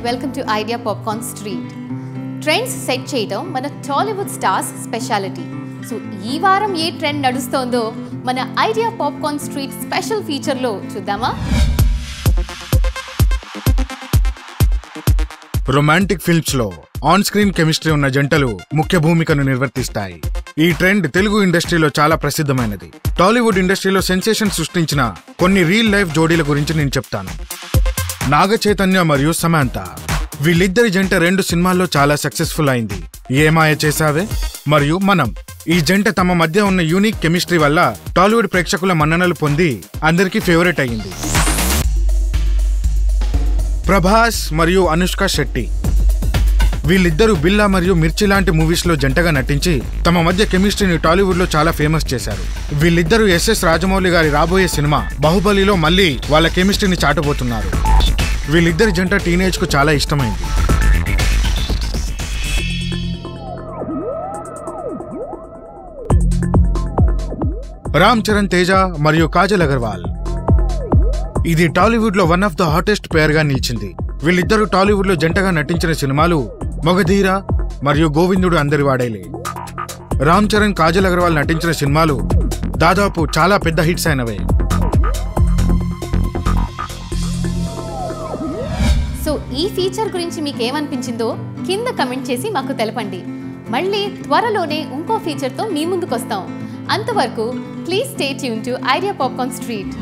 and welcome to Idea Popcorn Street. Trends set చేయడం మన Tollywood stars speciality. So ఈ వారం ఏ ట్రెండ్ నడుస్తోందో మన ఐడియా పాప్కార్న్ స్ట్రీట్ స్పెషల్ ఫీచర్లో చూద్దామా? రొమాంటిక్ ఫిల్మ్స్ లో ఆన్ స్క్రీన్ కెమిస్ట్రీ ఉన్న జంటలు ముఖ్య భూమికను నిర్వర్తిస్తాయి. ఈ ట్రెండ్ తెలుగు ఇండస్ట్రీలో చాలా ప్రసిద్ధమైనది. టాలీవుడ్ ఇండస్ట్రీలో సెన్సేషన్ సృష్టించిన కొన్ని రియల్ లైఫ్ జోడీల గురించి నేను చెప్తాను. నాగ చైతన్య మరియు సమాంత, వీళ్ళిద్దరి జంట 2 సినిమాల్లో చాలా సక్సెస్ఫుల్ అయింది. ఏమాయ చేసావే మరియు మనం. ఈ జంట తమ మధ్య ఉన్న యూనిక్ కెమిస్ట్రీ వల్ల టాలీవుడ్ ప్రేక్షకుల మన్ననలు పొంది అందరికీ ఫేవరెట్ అయ్యింది. ప్రభాస్ మరియు అనుష్క శెట్టి, వీళ్ళిద్దరూ బిల్లా మరియు మిర్చి లాంటి మూవీస్ లో జంటగా నటించి తమ మధ్య కెమిస్ట్రీని టాలీవుడ్ లో చాలా ఫేమస్ చేశారు. వీళ్ళిద్దరూ ఎస్ఎస్ రాజమౌళి గారి రాబోయే సినిమా బాహుబలిలో మళ్ళీ వాళ్ళ కెమిస్ట్రీని చాటబోతున్నారు. వీళ్ళిద్దరి జంట టీనేజ్ కు చాలా ఇష్టమైంది. రామ్ చరణ్ తేజ మరియు కాజల్ అగర్వాల్, ఇది టాలీవుడ్ లో వన్ ఆఫ్ ద హాటెస్ట్ పేర్ గా నిలిచింది. వీళ్ళిద్దరూ టాలీవుడ్ లో జంటగా నటించిన సినిమాలు మొగధీర మరియు గోవిందుడు అందరి వాడేలే. రామ్ చరణ్ కాజల్ అగర్వాల్ నటించిన సినిమాలు దాదాపు చాలా పెద్ద హిట్స్ అయినవే. సో ఈ ఫీచర్ గురించి మీకు ఏమనిపించిందో కింద కమెంట్ చేసి మాకు తెలపండి. మళ్ళీ త్వరలోనే ఇంకో ఫీచర్తో మీ ముందుకు వస్తాం. అంతవరకు please stay tune to idea popcorn street.